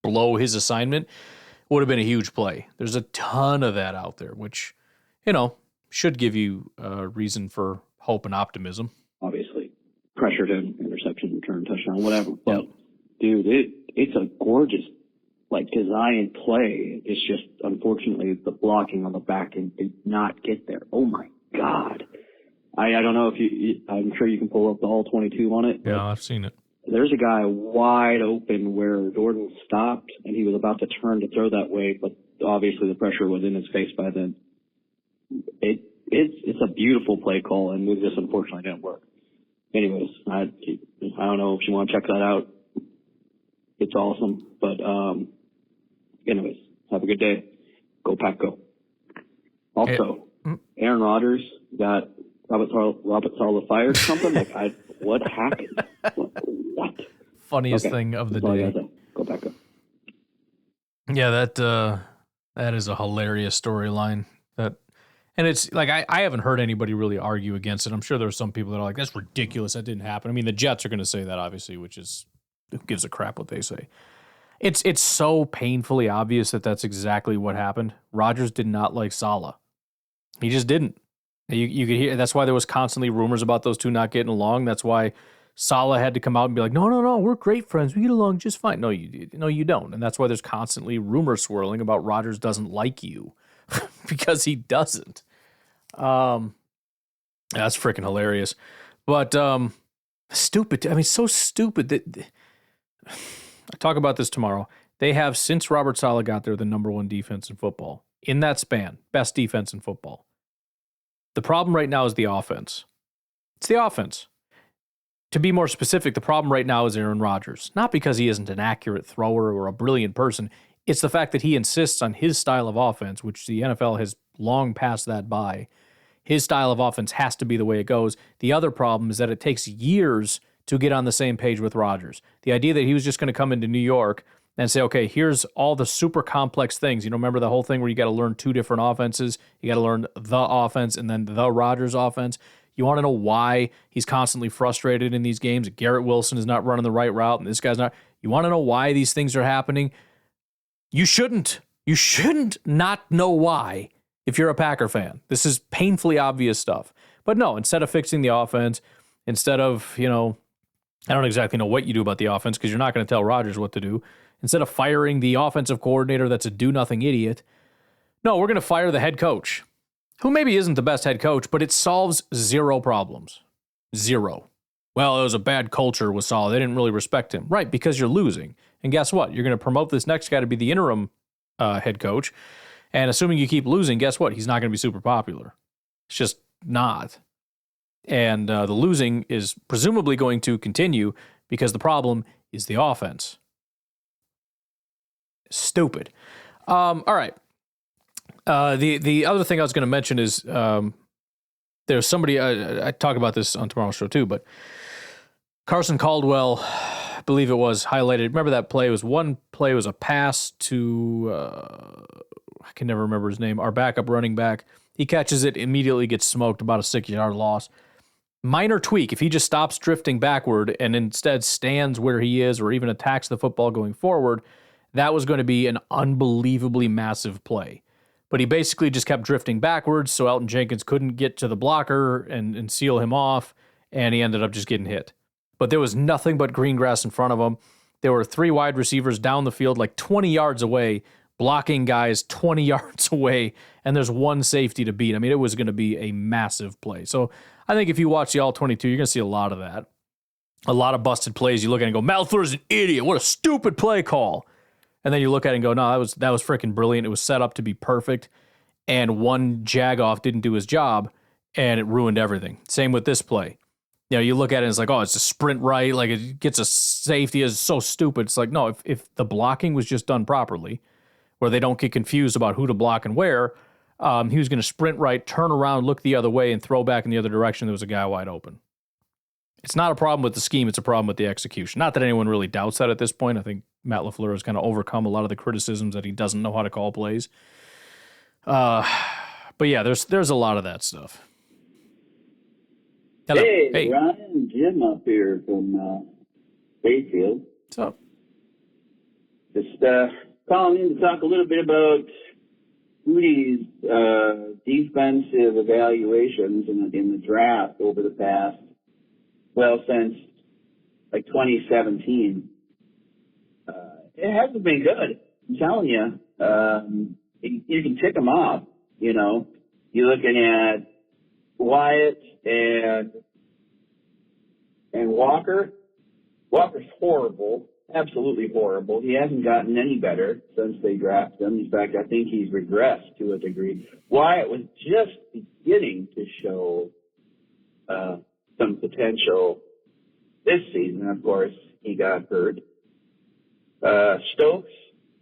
blow his assignment, it would have been a huge play. There's a ton of that out there, which, should give you a reason for hope and optimism. Obviously, pressured him, interception, return, touchdown, whatever. But, dude, it's a gorgeous, design play. It's just, unfortunately, the blocking on the back end did not get there. Oh, my God. I don't know if I'm sure you can pull up the all 22 on it. Yeah, I've seen it. There's a guy wide open where Jordan stopped, and he was about to turn to throw that way, but obviously the pressure was in his face by then. It's a beautiful play call, and it just unfortunately didn't work. Anyways, I don't know if you want to check that out. It's awesome. But anyways, have a good day. Go Pack, go. Also, Aaron Rodgers got Robert Saleh fired or something. What happened? What? Funniest thing of the day. Go Pack, go. Yeah, that is a hilarious storyline. And it's like I haven't heard anybody really argue against it. I'm sure there's some people that are like, that's ridiculous, that didn't happen. I mean, the Jets are going to say that, obviously, which is, who gives a crap what they say. It's so painfully obvious that that's exactly what happened. Rodgers did not like Saleh. He just didn't. You could hear, that's why there was constantly rumors about those two not getting along. That's why Saleh had to come out and be like, no, we're great friends. We get along just fine. No, you don't. And that's why there's constantly rumors swirling about Rodgers doesn't like you because he doesn't. That's freaking hilarious. But stupid. I mean, so stupid that I talk about this tomorrow. They have, since Robert Saleh got there, the number one defense in football. In that span, best defense in football. The problem right now is the offense. It's the offense. To be more specific, the problem right now is Aaron Rodgers. Not because he isn't an accurate thrower or a brilliant person. It's the fact that he insists on his style of offense, which the NFL has long passed that by. His style of offense has to be the way it goes. The other problem is that it takes years to get on the same page with Rodgers. The idea that he was just going to come into New York and say, okay, here's all the super complex things. Remember the whole thing where you got to learn two different offenses? You got to learn the offense and then the Rodgers offense. You want to know why he's constantly frustrated in these games? Garrett Wilson is not running the right route and this guy's not. You want to know why these things are happening? You shouldn't. You shouldn't not know why if you're a Packer fan. This is painfully obvious stuff. But no, instead of fixing the offense, instead of, I don't exactly know what you do about the offense because you're not going to tell Rodgers what to do. Instead of firing the offensive coordinator that's a do-nothing idiot, no, we're going to fire the head coach, who maybe isn't the best head coach, but it solves zero problems. Zero. Well, it was a bad culture with Saleh. They didn't really respect him. Right, because you're losing. And guess what? You're going to promote this next guy to be the interim head coach. And assuming you keep losing, guess what? He's not going to be super popular. It's just not. And the losing is presumably going to continue because the problem is the offense. Stupid. All right. The other thing I was going to mention is there's there's somebody, I talk about this on tomorrow's show too, but Carson Caldwell, I believe it was, highlighted. Remember that play? It was one play, was a pass to, I can never remember his name, our backup running back. He catches it, immediately gets smoked, about a 6-yard loss. Minor tweak, if he just stops drifting backward and instead stands where he is or even attacks the football going forward, that was going to be an unbelievably massive play. But he basically just kept drifting backwards, so Elton Jenkins couldn't get to the blocker and seal him off, and he ended up just getting hit. But there was nothing but green grass in front of him. There were 3 wide receivers down the field like 20 yards away, blocking guys 20 yards away, and there's one safety to beat. I mean, it was going to be a massive play. So I think if you watch the All-22, you're going to see a lot of that. A lot of busted plays. You look at it and go, Matt LaFleur's an idiot. What a stupid play call. And then you look at it and go, no, that was freaking brilliant. It was set up to be perfect, and one jagoff didn't do his job, and it ruined everything. Same with this play. You know, you look at it and it's like, oh, it's a sprint right, like it gets a safety. It's so stupid. It's like, no, if the blocking was just done properly, where they don't get confused about who to block and where, he was going to sprint right, turn around, look the other way, and throw back in the other direction. There was a guy wide open. It's not a problem with the scheme. It's a problem with the execution. Not that anyone really doubts that at this point. I think Matt LaFleur has kind of overcome a lot of the criticisms that he doesn't know how to call plays. But yeah, there's a lot of that stuff. Hello. Hey, Ryan, Jim up here from Bayfield. What's up? Just calling in to talk a little bit about Moody's defensive evaluations in the draft over the past, since like 2017. It hasn't been good. I'm telling you. You can tick them off. You know, you're looking at Wyatt and Walker. Walker's horrible, absolutely horrible. He hasn't gotten any better since they drafted him. In fact, I think he's regressed to a degree. Wyatt was just beginning to show some potential this season. Of course, he got hurt. Stokes,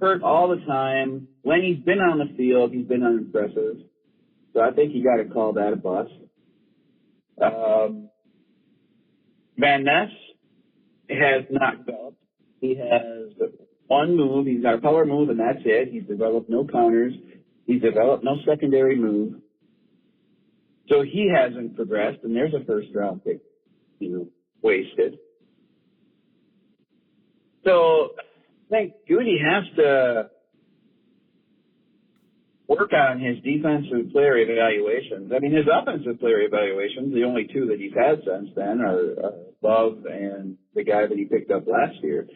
hurt all the time. When he's been on the field, he's been unimpressive. So I think you got to call that a bust. Van Ness has not developed. He has one move. He's got a power move, and that's it. He's developed no counters. He's developed no secondary move. So he hasn't progressed, and there's a first-round pick, wasted. So I think Goody has to work on his defensive player evaluations. I mean, his offensive player evaluations, the only 2 that he's had since then are Love and the guy that he picked up last year.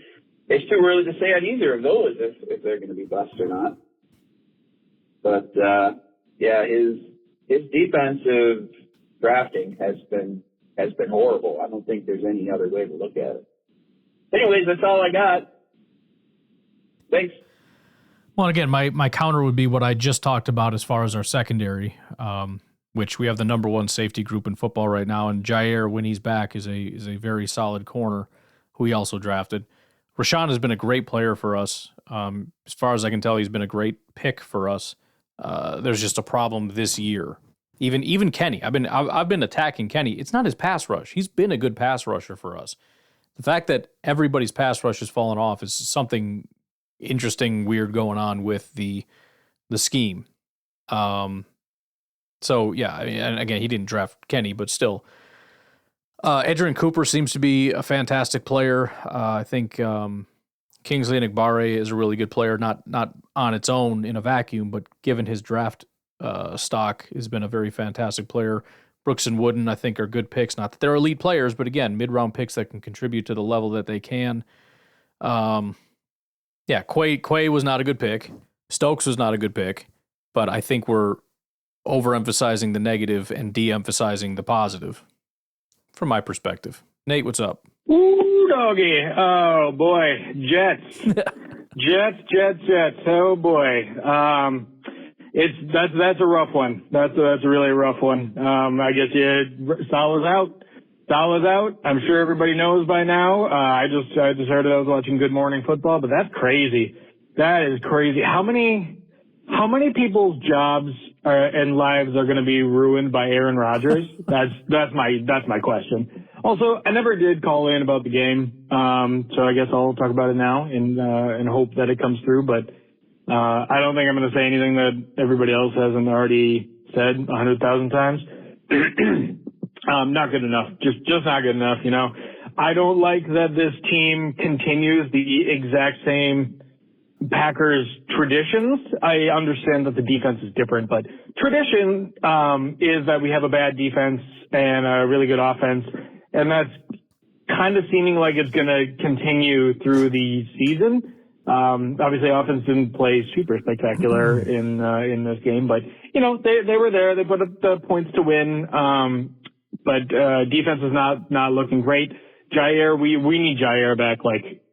It's too early to say on either of those if they're going to be bust or not. But, his defensive drafting has been horrible. I don't think there's any other way to look at it. Anyways, that's all I got. Thanks. Well, again, my counter would be what I just talked about as far as our secondary, which we have the number 1 safety group in football right now, and Jair, when he's back, is a very solid corner who he also drafted. Rashawn has been a great player for us. As far as I can tell, he's been a great pick for us. There's just a problem this year. Even Kenny, I've been attacking Kenny. It's not his pass rush. He's been a good pass rusher for us. The fact that everybody's pass rush has fallen off is something interesting, weird going on with the scheme. So yeah, I mean, and again, he didn't draft Kenny, but still, Adrian Cooper seems to be a fantastic player. I think Kingsley Enagbare is a really good player, not on its own in a vacuum, but given his draft stock, has been a very fantastic player. Brooks and Wooden, I think, are good picks. Not that they're elite players, but again, mid-round picks that can contribute to the level that they can. Quay was not a good pick. Stokes was not a good pick, but I think we're overemphasizing the negative and de-emphasizing the positive, from my perspective. Nate, what's up? Ooh, doggy. Oh, boy. Jets. Jets. Oh, boy. That's a rough one. That's a really rough one. I guess Salah's out. I'm sure everybody knows by now. I just heard it. I was watching Good Morning Football, but that's crazy. That is crazy. How many people's jobs and lives are going to be ruined by Aaron Rodgers? That's my question. Also, I never did call in about the game, so I guess I'll talk about it now and hope that it comes through. But I don't think I'm going to say anything that everybody else hasn't already said 100,000 times. Not good enough. Just not good enough. You know, I don't like that this team continues the exact same Packers traditions. I understand that the defense is different, but tradition is that we have a bad defense and a really good offense, and that's kind of seeming like it's going to continue through the season. Obviously, offense didn't play super spectacular in this game, but you know they were there. They put up the points to win, but defense is not looking great. Jair, we need Jair back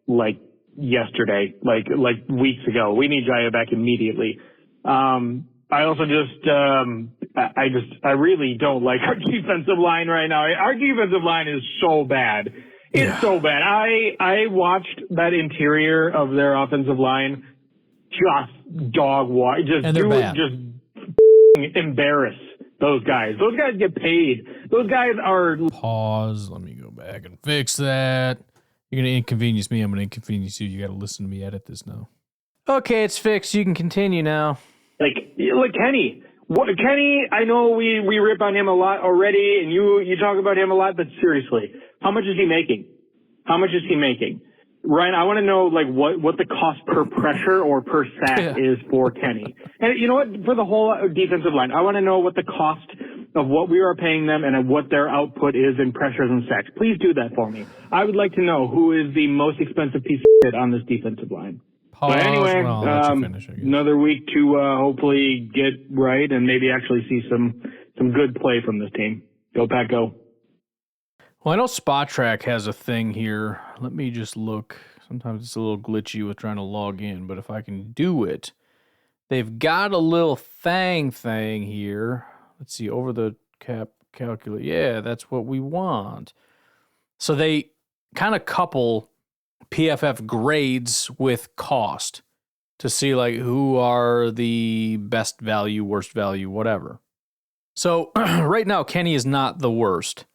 like yesterday, like weeks ago. We need Jair back immediately. I also I really don't like our defensive line right now. Our defensive line is so bad. It's so bad. I watched that interior of their offensive line just dog walk, just embarrass those guys. Those guys get paid. Those guys are. Pause. Let me go back and fix that. You're going to inconvenience me. I'm going to inconvenience you. You got to listen to me edit this now. Okay, it's fixed. You can continue now. Like Kenny. Kenny, I know we rip on him a lot already, and you talk about him a lot, but seriously, how much is he making? How much is he making? Ryan, I want to know what the cost per pressure or per sack is for Kenny. And you know what? For the whole defensive line, I want to know what the cost of what we are paying them and what their output is in pressures and sacks. Please do that for me. I would like to know who is the most expensive piece of shit on this defensive line. Pause. But anyway, Well, I'll let you finish, I guess. another week to hopefully get right and maybe actually see some good play from this team. Go Pack, go. Well, I know Spot Track has a thing here. Let me just look. Sometimes it's a little glitchy with trying to log in, but if I can do it, they've got a little thing here. Let's see, over the cap calculate. Yeah, that's what we want. So they kind of couple PFF grades with cost to see who are the best value, worst value, whatever. So right now, Kenny is not the worst.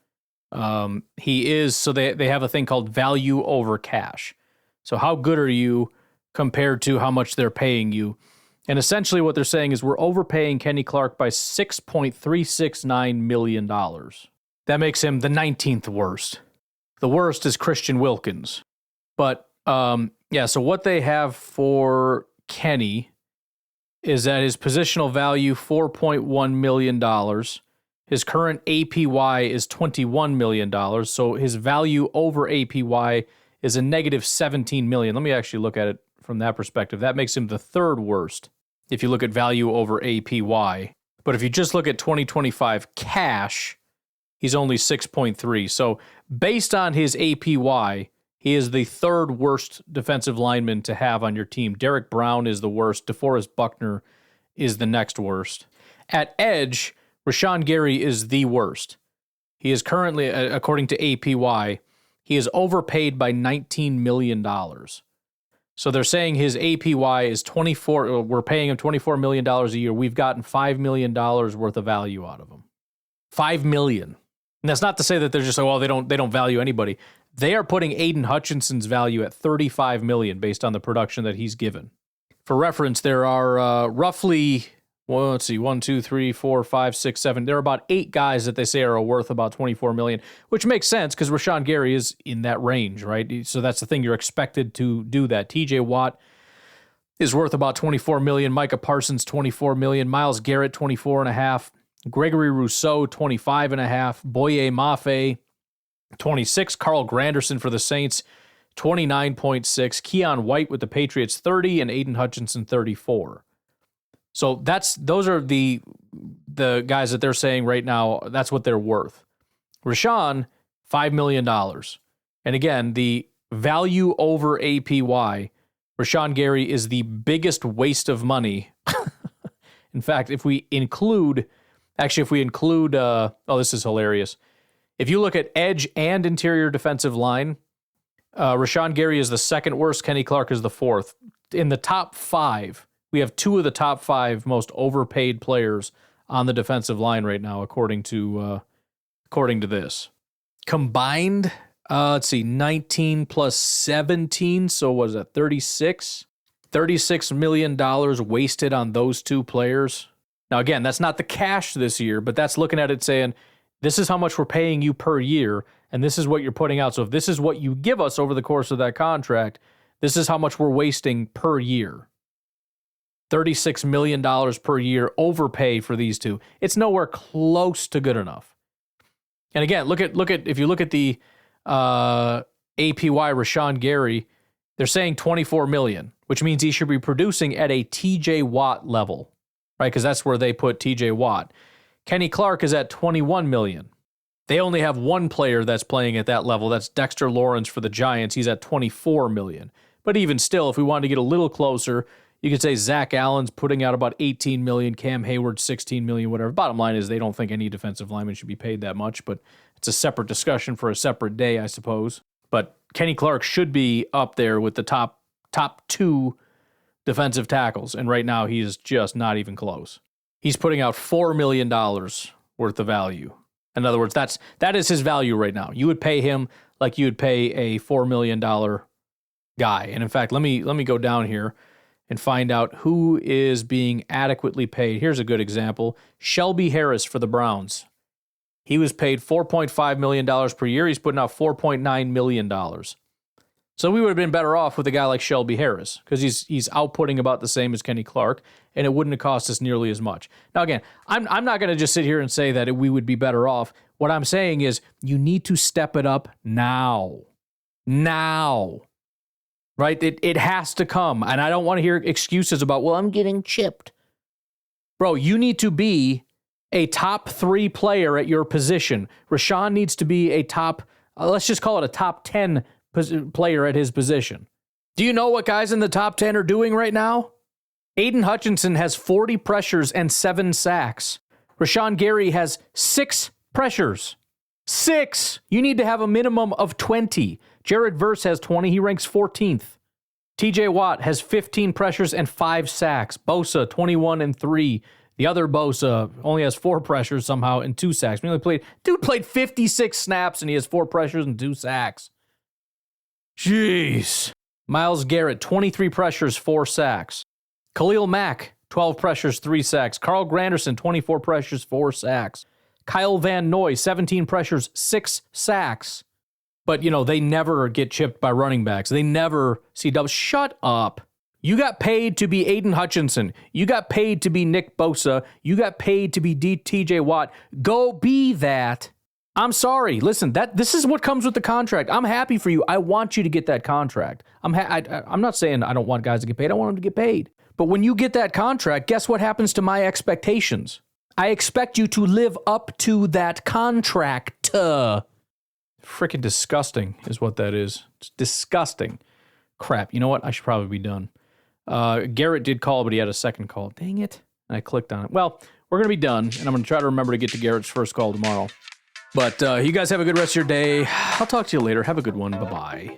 He is, so they have a thing called value over cash. So how good are you compared to how much they're paying you? And essentially what they're saying is we're overpaying Kenny Clark by $6.369 million. That makes him the 19th worst. The worst is Christian Wilkins. But, so what they have for Kenny is that his positional value, $4.1 million. His current APY is $21 million. So his value over APY is a negative $17 million. Let me actually look at it from that perspective. That makes him the third worst if you look at value over APY. But if you just look at 2025 cash, he's only 6.3. So based on his APY, he is the third worst defensive lineman to have on your team. Derek Brown is the worst. DeForest Buckner is the next worst. At edge, Rashawn Gary is the worst. He is currently, according to APY, he is overpaid by $19 million. So they're saying his APY is 24. We're paying him $24 million a year. We've gotten $5 million worth of value out of him. $5 million. And that's not to say that they're just they don't value anybody. They are putting Aiden Hutchinson's value at $35 million based on the production that he's given. For reference, there are roughly, well, let's see, 1, 2, 3, 4, 5, 6, 7. There are about 8 guys that they say are worth about $24 million, which makes sense because Rashawn Gary is in that range, right? So that's the thing. You're expected to do that. TJ Watt is worth about $24 million. Micah Parsons, $24 million. Myles Garrett, $24.5. Gregory Rousseau, $25.5. Boye Mafe, 26. Carl Granderson for the Saints, 29.6. Keon White with the Patriots, 30, and Aiden Hutchinson, 34. So those are the guys that they're saying right now, that's what they're worth. Rashawn, $5 million. And again, the value over APY, Rashawn Gary is the biggest waste of money. In fact, if we include, this is hilarious. If you look at edge and interior defensive line, Rashawn Gary is the second worst. Kenny Clark is the fourth. In the top 5, We have 2 of the top 5 most overpaid players on the defensive line right now, according to this. Combined, let's see, 19 plus 17, so what is that, 36? $36 million wasted on those 2 players. Now, again, that's not the cash this year, but that's looking at it saying, this is how much we're paying you per year, and this is what you're putting out. So if this is what you give us over the course of that contract, this is how much we're wasting per year. $36 million per year overpay for these 2. It's nowhere close to good enough. And again, look at if you look at the APY Rashawn Gary, they're saying $24 million, which means he should be producing at a TJ Watt level, right? Because that's where they put TJ Watt. Kenny Clark is at $21 million. They only have 1 player that's playing at that level. That's Dexter Lawrence for the Giants. He's at $24 million. But even still, if we wanted to get a little closer, you could say Zach Allen's putting out about $18 million, Cam Hayward $16 million, whatever. Bottom line is they don't think any defensive lineman should be paid that much, but it's a separate discussion for a separate day, I suppose. But Kenny Clark should be up there with the top 2 defensive tackles, and right now he is just not even close. He's putting out $4 million worth of value. In other words, that is his value right now. You would pay him like you would pay a $4 million guy. And in fact, let me go down here and find out who is being adequately paid. Here's a good example. Shelby Harris for the Browns. He was paid $4.5 million per year. He's putting out $4.9 million. So we would have been better off with a guy like Shelby Harris because he's outputting about the same as Kenny Clark, and it wouldn't have cost us nearly as much. Now, again, I'm not going to just sit here and say that we would be better off. What I'm saying is you need to step it up now. Now. Right? It has to come. And I don't want to hear excuses about, well, I'm getting chipped. Bro, you need to be a top 3 player at your position. Rashawn needs to be a top, let's just call it a top 10 player at his position. Do you know what guys in the top 10 are doing right now? Aiden Hutchinson has 40 pressures and 7 sacks. Rashawn Gary has 6 pressures. 6! You need to have a minimum of 20. Jared Verse has 20. He ranks 14th. TJ Watt has 15 pressures and 5 sacks. Bosa, 21 and 3. The other Bosa only has 4 pressures somehow and 2 sacks. Dude played 56 snaps and he has 4 pressures and 2 sacks. Jeez. Myles Garrett, 23 pressures, 4 sacks. Khalil Mack, 12 pressures, 3 sacks. Carl Granderson, 24 pressures, 4 sacks. Kyle Van Noy, 17 pressures, 6 sacks. But, they never get chipped by running backs. They never see double. Shut up. You got paid to be Aiden Hutchinson. You got paid to be Nick Bosa. You got paid to be TJ Watt. Go be that. I'm sorry. Listen, this is what comes with the contract. I'm happy for you. I want you to get that contract. I'm not saying I don't want guys to get paid. I want them to get paid. But when you get that contract, guess what happens to my expectations? I expect you to live up to that contract. Freaking disgusting is what that is. It's disgusting. Crap. You know what? I should probably be done. Garrett did call, but he had a second call. Dang it. I clicked on it. Well, we're going to be done, and I'm going to try to remember to get to Garrett's first call tomorrow. But you guys have a good rest of your day. I'll talk to you later. Have a good one. Bye-bye.